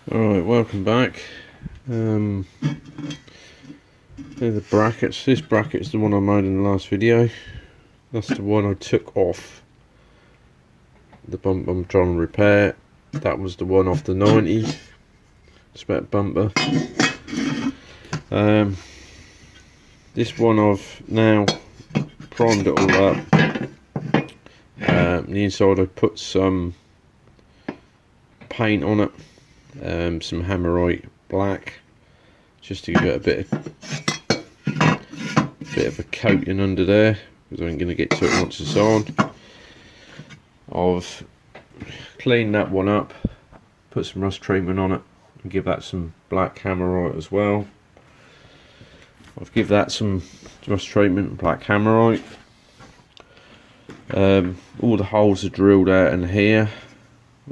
Alright, welcome back. Here are the brackets. This bracket is the one I made in the last video. That's the one I took off the bumper I'm trying to repair. That was the one off the 90 spec bumper. This one I've now primed it all up. The inside I put some paint on it. Some hammerite black, just to give it a bit of a coating under there, because I'm going to get to it once it's on. I've cleaned that one up, put some rust treatment on it, and give that some black hammerite as well. I've give that some rust treatment and black hammerite. All the holes are drilled out in here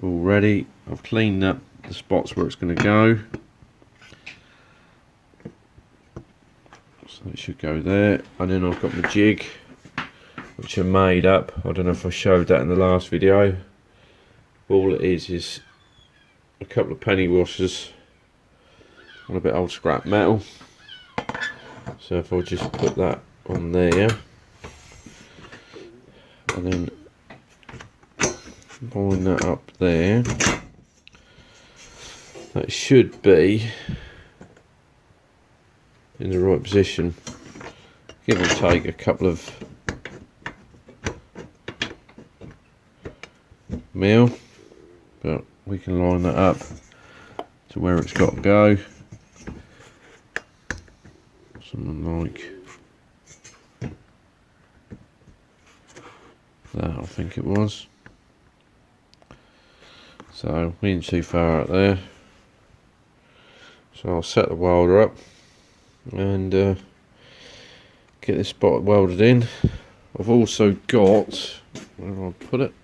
already. I've cleaned up the spots where it's going to go, so it should go there. And then I've got my jig, which I made up. I don't know if I showed that in the last video. All it is a couple of penny washers on a bit old scrap metal. So if I just put that on there and then line that up there, that should be in the right position. Give or take a couple of mil, but we can line that up to where it's got to go. Something like that, I think it was. So we ain't too far out there. So I'll set the welder up and get this spot welded in. I've also got, where do I put it?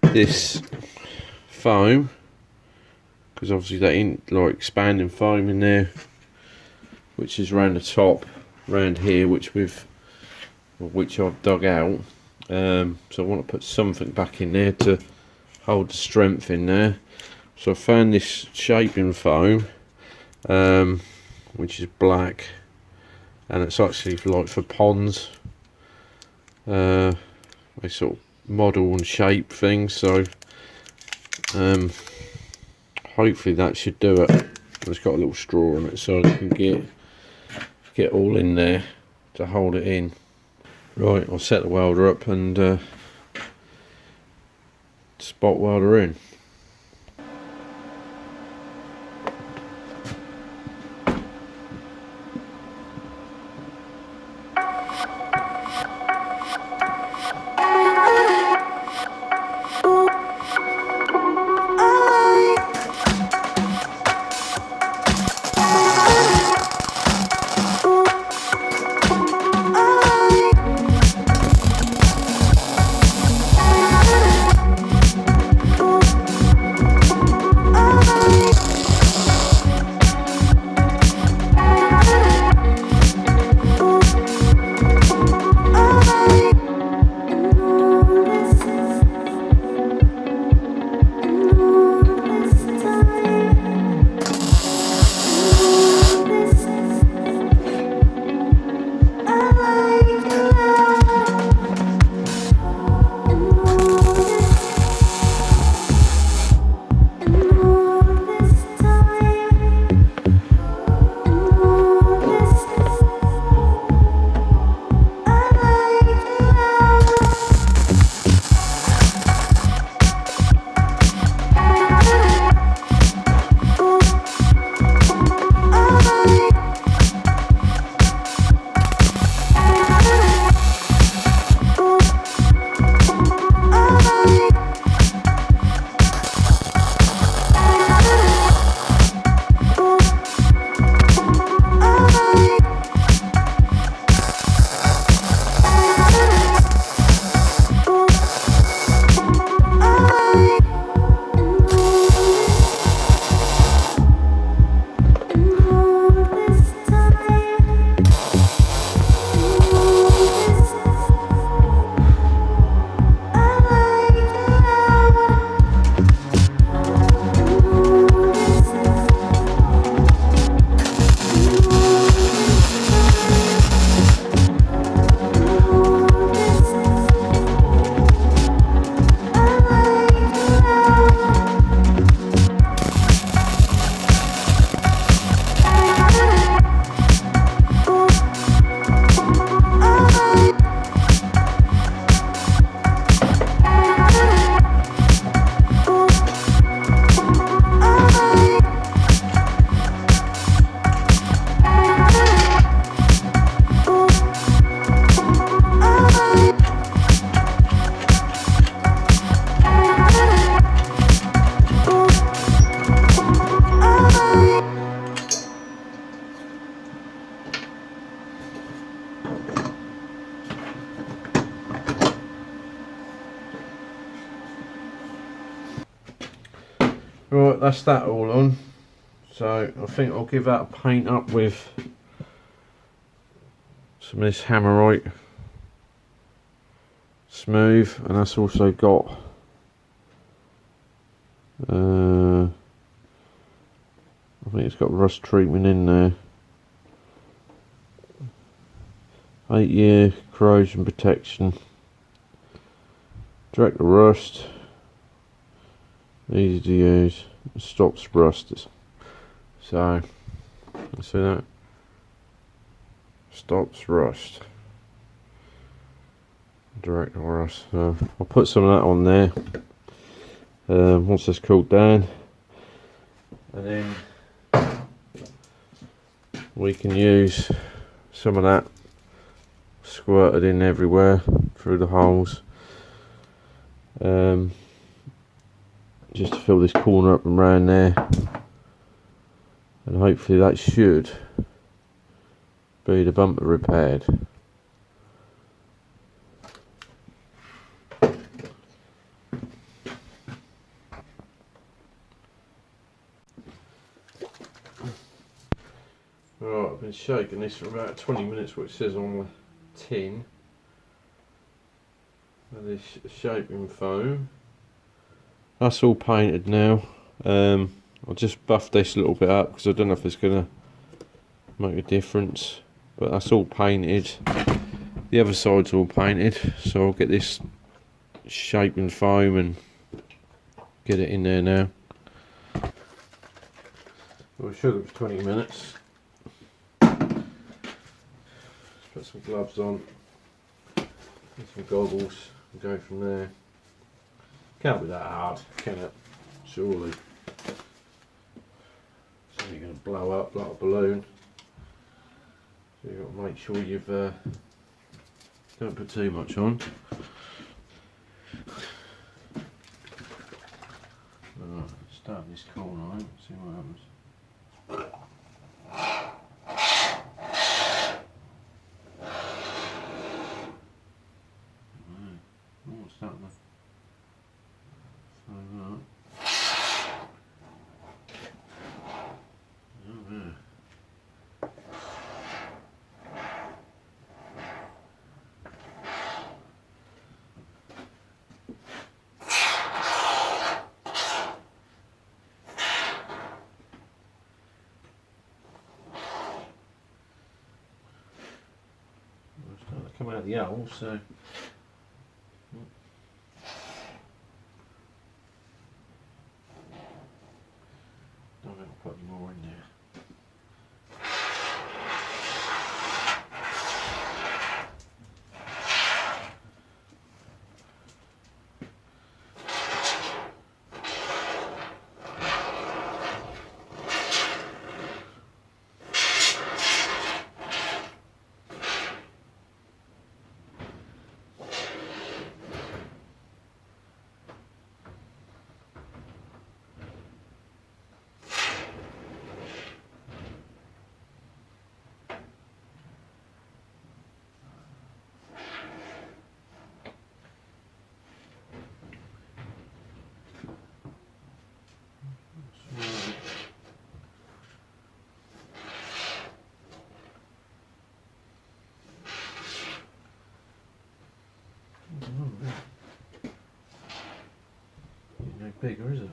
This foam, because obviously that ain't like expanding foam in there, which is around the top, around here, which I've dug out. So I want to put something back in there to hold the strength in there. So I found this shaping foam, which is black, and it's actually for ponds. They sort of model and shape things, so hopefully that should do it. It's got a little straw on it, so I can get all in there to hold it in. Right, I'll set the welder up and spot welder in. Right, that's that all on. So I think I'll give that a paint up with some of this Hammerite smooth, and that's also got I think it's got rust treatment in there. 8-year corrosion protection, direct the rust, easy to use, stops rust. So you see that? Stops rust. Direct rust. So I'll put some of that on there once it's cooled down, and then we can use some of that squirted in everywhere through the holes, just to fill this corner up and round there, and hopefully that should be the bumper repaired. Right, I've been shaking this for about 20 minutes, what it says on the tin, with this shaping foam. That's all painted now. I'll just buff this a little bit up because I don't know if it's going to make a difference, but that's all painted. The other side's all painted, so I'll get this shaping foam and get it in there now. We'll shook it for 20 minutes. Put some gloves on, and some goggles, and go from there. Can't be that hard, can it? Surely. It's only going to blow up like a balloon. So you've got to make sure you've don't put too much on. Right, start this corner out, see what happens. Starting to flow up. Oh, yeah. It's starting to come out of the hole, so don't have to put any more in there. No bigger, is it?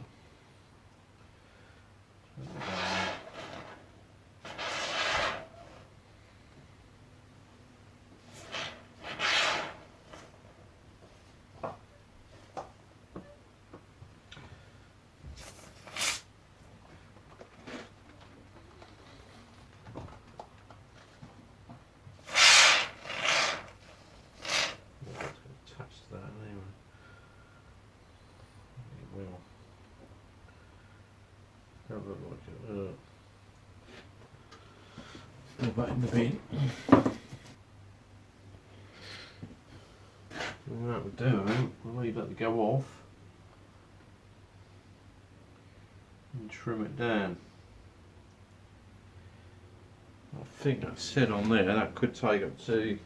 Attached to that anyway. It will. Don't look like it. Go back in the bin. What that would do, we'll leave that to go off and trim it down. I think that said on there that could take up to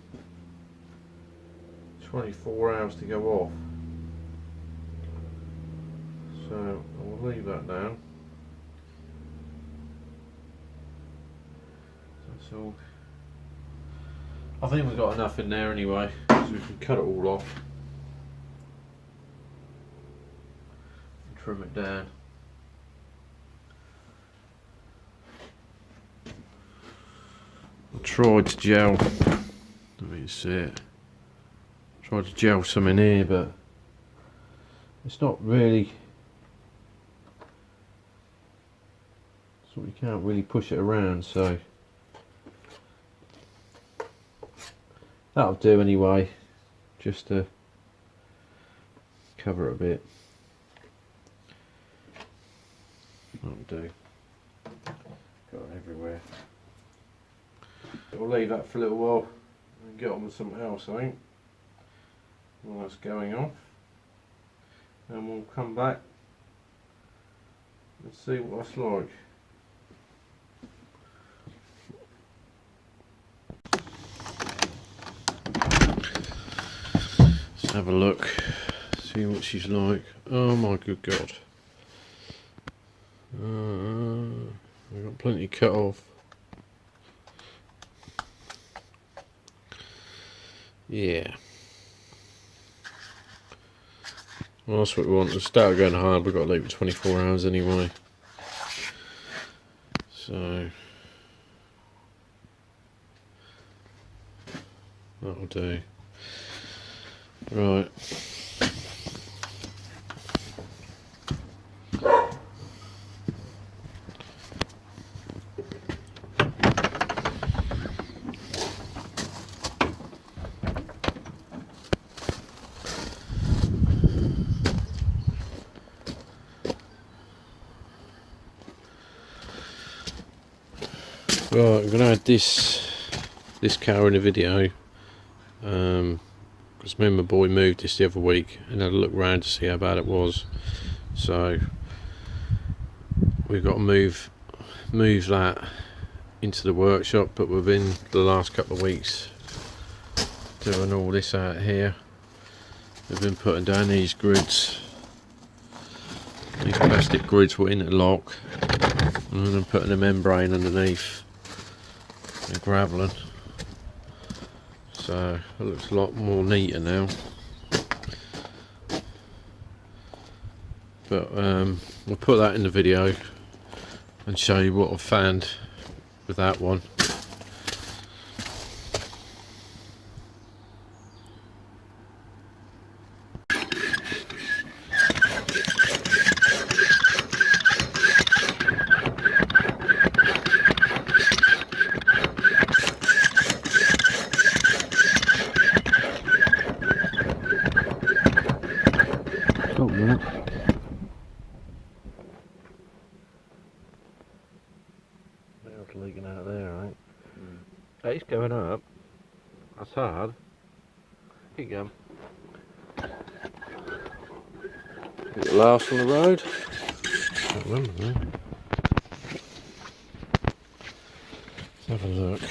24 hours to go off. So I'll leave that now. That's all. I think we've got enough in there anyway, so we can cut it all off and trim it down. I tried to gel, let me see it. Tried to gel some in here, but it's not really. So you can't really push it around, so that'll do anyway, just to cover it a bit. That'll do. Got it everywhere. We'll leave that for a little while and get on with something else, I think, while that's going on, and we'll come back and see what that's like. Let's have a look, see what she's like. Oh my good God. We've got plenty cut off. Yeah. Well, that's what we want. To start going hard, we've got to leave it 24 hours anyway. So that'll do. Right. Right, I'm going to add this car in the video, because me and my boy moved this the other week and had a look around to see how bad it was. So we've got to move that into the workshop, but within the last couple of weeks doing all this out here, we've been putting down these grids. These plastic grids will interlock, and then putting a membrane underneath and gravelling, so it looks a lot more neater now. But we'll put that in the video and show you what I've found with that one. Leaking out there, right? It's going up. That's hard. Here you go. Is it last on the road? I can't remember now. Let's have a look.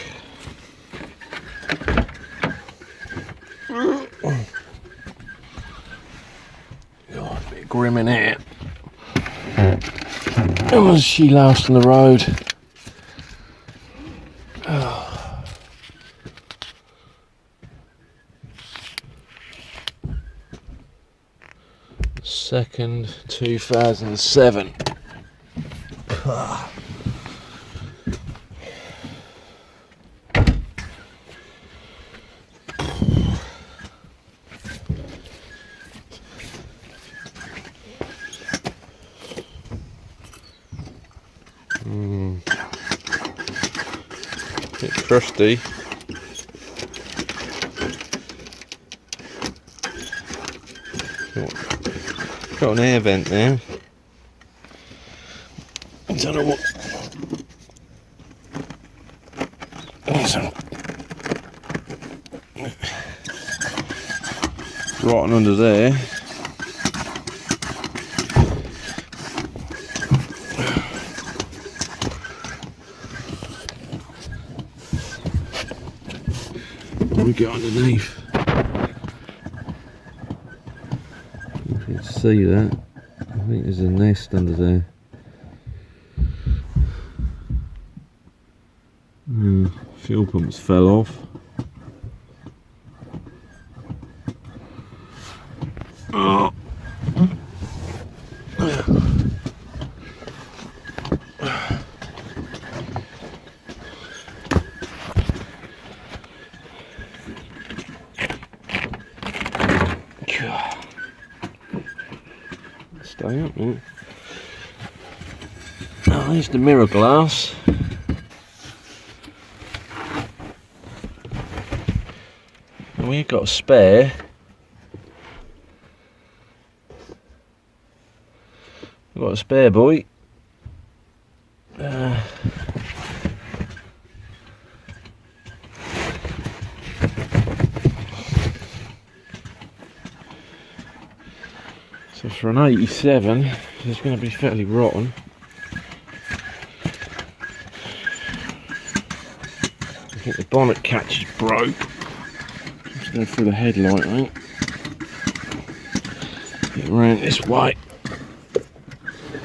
God, a bit grim in here. Was she last on the road? 2nd, 2007. Bit crusty. Got an air vent there. I don't know what. Rotten under there. What we got underneath? You can see that. think there's a nest under there. Fuel pumps fell off. Oh. Stay up, mate. Oh, there's the mirror glass. And we've got a spare. We've got a spare, boy. So for an 87, it's going to be fairly rotten. I think the bonnet catch is broke. Let's go through the headlight, mate. Get around this way.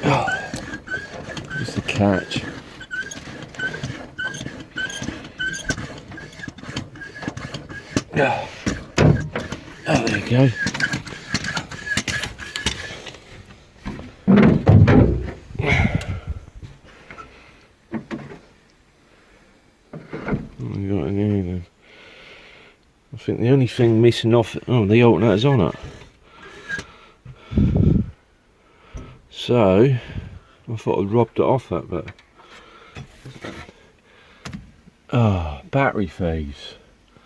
Oh, there's the catch. Oh, there you go. I think the only thing missing off, oh, the alternator's on it. So I thought I'd robbed it off that bit. Oh, battery phase.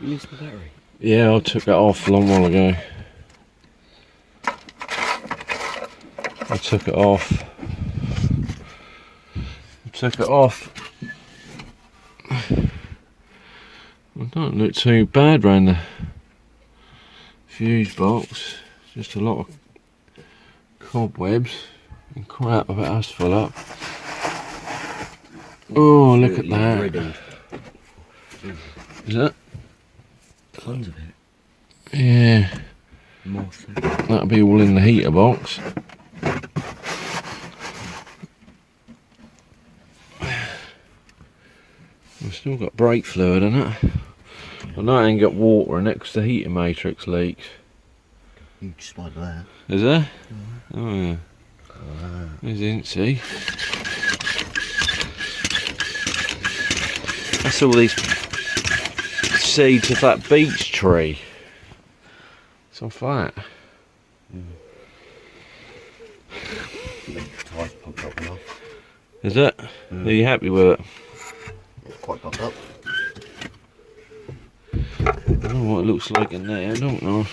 You missed the battery? Yeah, I took it off a long while ago. I took it off. It don't look too bad round the fuse box. Just a lot of cobwebs and crap of it has to fill up. Oh, look at that. Riddled. Is it? Tons of it. Yeah. Moss. That'll be all in the heater box. We've still got brake fluid in it. I know I ain't got water in it because the heating matrix leaks. Huge spot there. Is there? Oh yeah. There's Incy. That's all these seeds of that beech tree. It's on fire. The tyre's popped up now. Is it? Are you happy with it? It's quite popped up. I don't know what it looks like in there, I don't know.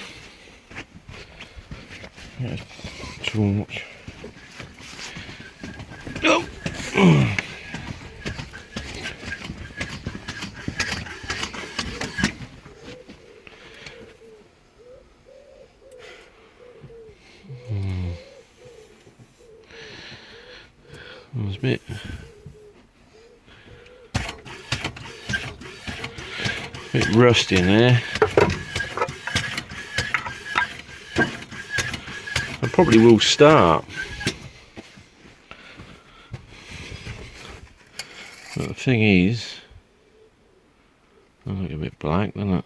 Yeah, torch. Oh. It's a bit rusty in there. I probably will start. But the thing is, I look a bit black, doesn't it?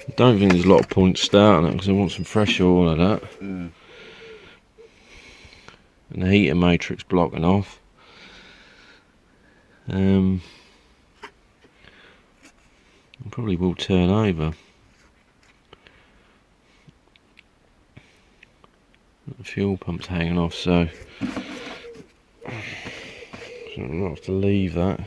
I don't think there's a lot of point starting it because I want some fresh oil of that. And the heater matrix blocking off. I probably will turn over. The fuel pump's hanging off, so I'll not have to leave that.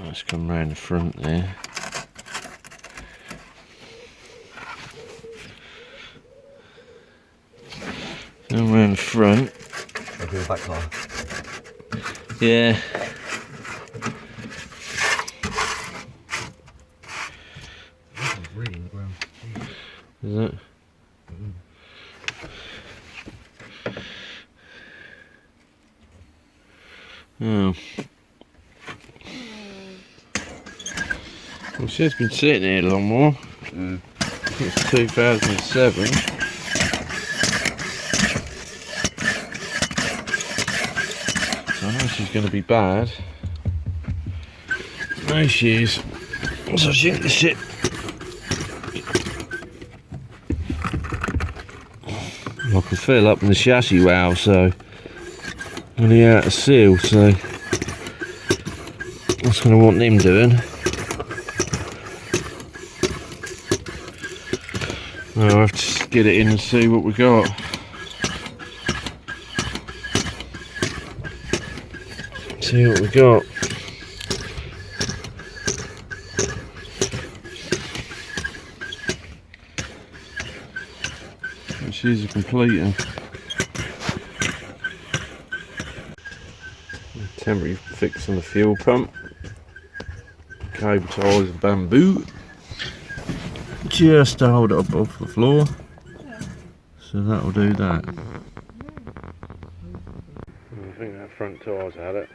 Let's come round the front there. And round the front. I'll do the back tire. Yeah. Really on the ground. Is it? Oh. Well, she's been sitting here a lot more. It's 2007. So I know she's going to be bad. There she is. So she can sit. I can fill up in the chassis valve, so only out of seal, so that's what I want them doing. I'll have to get it in and see what we got. See what we got. She's a completer. Temporary fix on the fuel pump. Cable ties of bamboo. Just to hold it up off the floor. So that'll do that. I think that front tire's had it.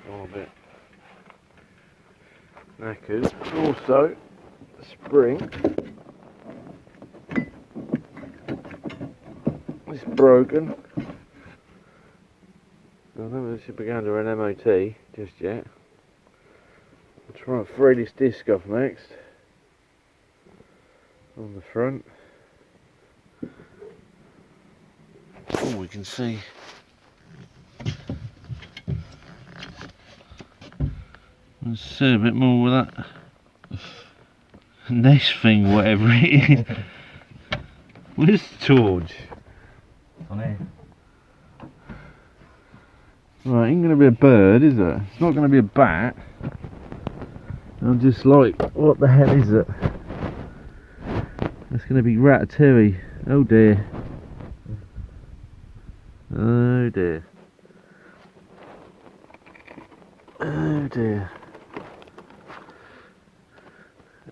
Oh, a bit knackered. Also, the spring. It's broken. I don't know if it should be going to an MOT just yet. I'll try and free this disc off next. On the front. Oh, we can see. Let's see a bit more with that nest thing, whatever it is. Where's George? On here. Right, ain't gonna be a bird, is it? It's not gonna be a bat. I'm just like, what the hell is it? It's gonna be ratatouille. Oh dear. Oh dear. Oh dear.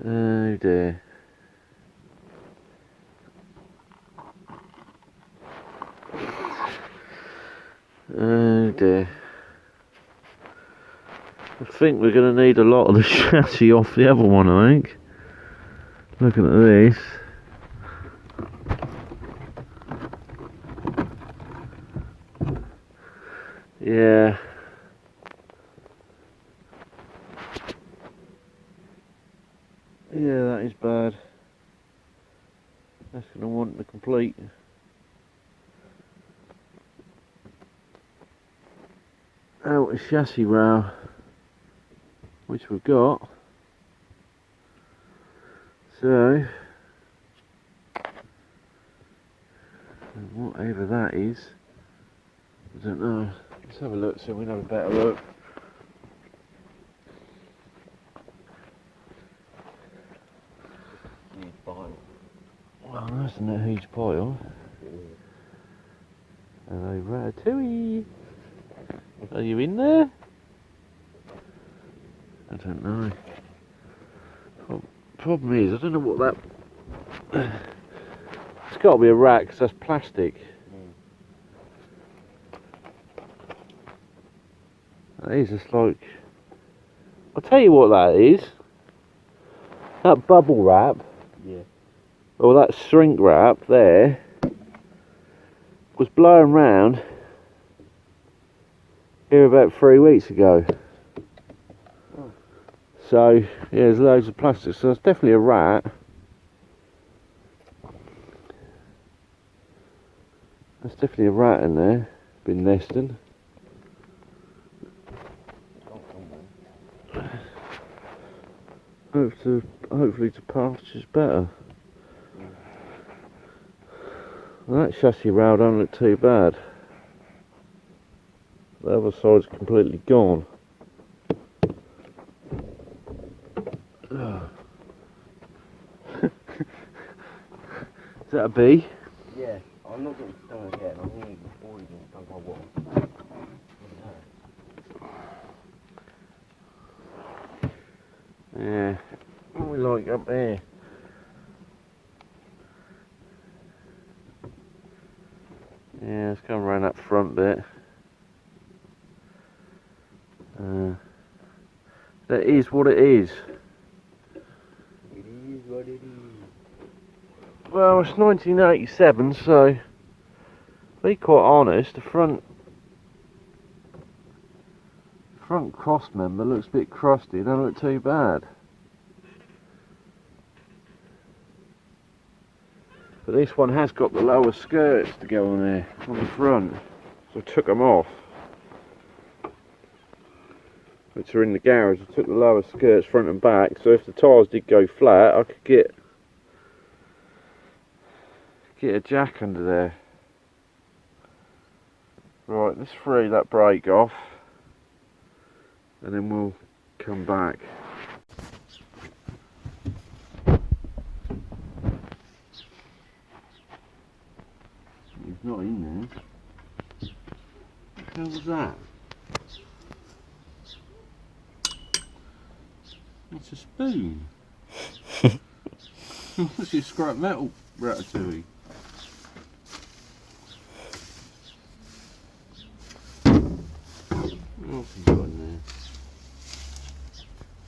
Oh dear. Oh dear. I think we're going to need a lot of the chassis off the other one, I think. Looking at this. Yeah. Yeah, that is bad. That's going to want the complete. Out of chassis rail, which we've got. So, whatever that is, I don't know. Let's have a look so we can have a better look. Huge pile. Well, that's a huge pile. Hello, Ratatouille. Are you in there? I don't know. Problem is, I don't know what that. It's got to be a rat because that's plastic. That is just like. I'll tell you what that is. That bubble wrap. Yeah. Or that shrink wrap there. Was blowing round here about 3 weeks ago. Oh. So yeah, there's loads of plastic, so it's definitely a rat. There's definitely a rat in there, been nesting. Hopefully to pasture's better. That chassis rail don't look too bad. The other side's completely gone. Is that a bee? Yeah, I'm not getting stung again. I'm already getting stung by one. Yeah. What we like up there? Yeah, let's come around that front bit. That is what it is. It is what it is. Well, it's 1987, so to be quite honest, the front cross member looks a bit crusty. It don't look too bad. But this one has got the lower skirts to go on there, on the front. So I took them off. Which are in the garage. I took the lower skirts front and back, so if the tyres did go flat, I could get a jack under there. Right, let's free that brake off, and then we'll come back. He's not in there. What the hell was that? It's a spoon. What's your scrap metal ratatouille? What else has he got in there?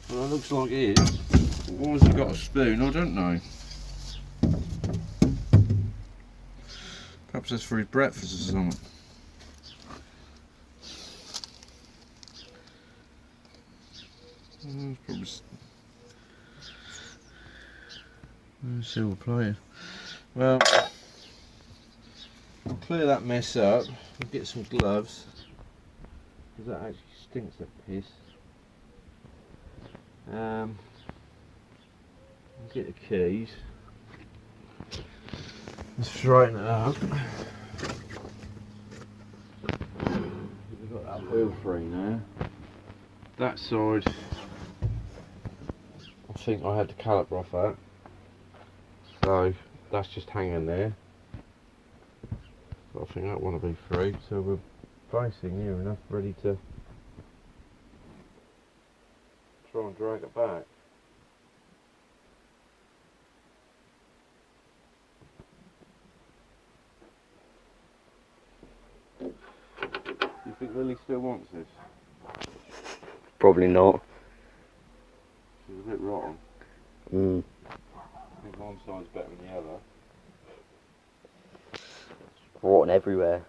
Well, that looks like it. Why has he got a spoon? I don't know. Perhaps that's for his breakfast or something. Probably silver plated. Well, I'll clear that mess up. I'll get some gloves, because that actually stinks of piss. I'll get the keys. Let's straighten it up. We've got that wheel free now. That side, I think I had the caliper off that, so that's just hanging there. But I think that one will be free, so we're basically near enough ready to try and drag it back. Do you think Lily still wants this? Probably not. She's a bit rotten. I think one side's better than the other. Rotten everywhere.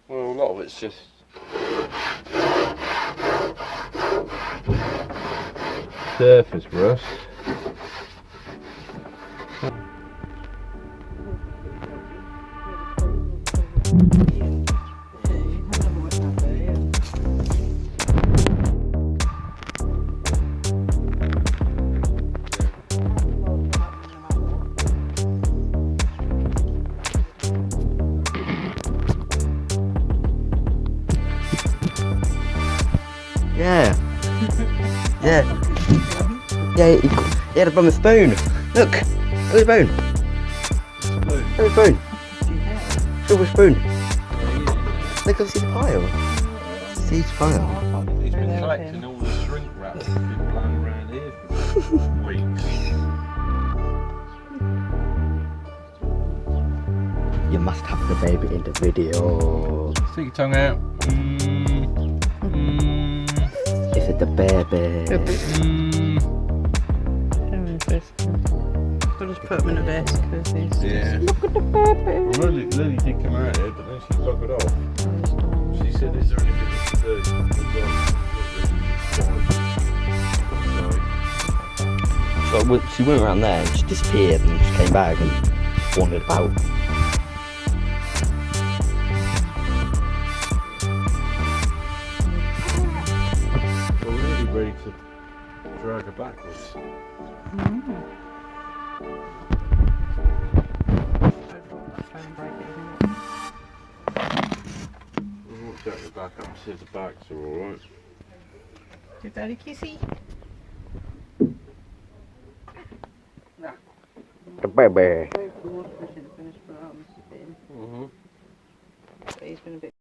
Well, a lot of it's just surface rust. Yeah. Yeah. Yeah, he had a bum a spoon. Look. Look at the spoon. Look at the spoon. Silver spoon. Look, see the pile. See his pile. He's been collecting all the shrink wrap that's been blown around here for weeks. You must have the baby in the video. Stick your tongue out. Is it the baby? I'll just put them in a vest because he's Yeah. look at the baby. Well, Lily did come out here, but then she buggered off. She said, "Is there anything to do?" So she went around there and she disappeared and just came back and wandered about. We're really ready to drag her backwards. We'll check the back up and see if the backs are alright. Give daddy kissy. The baby. The wash machine finished, but I must have been. But he's been a bit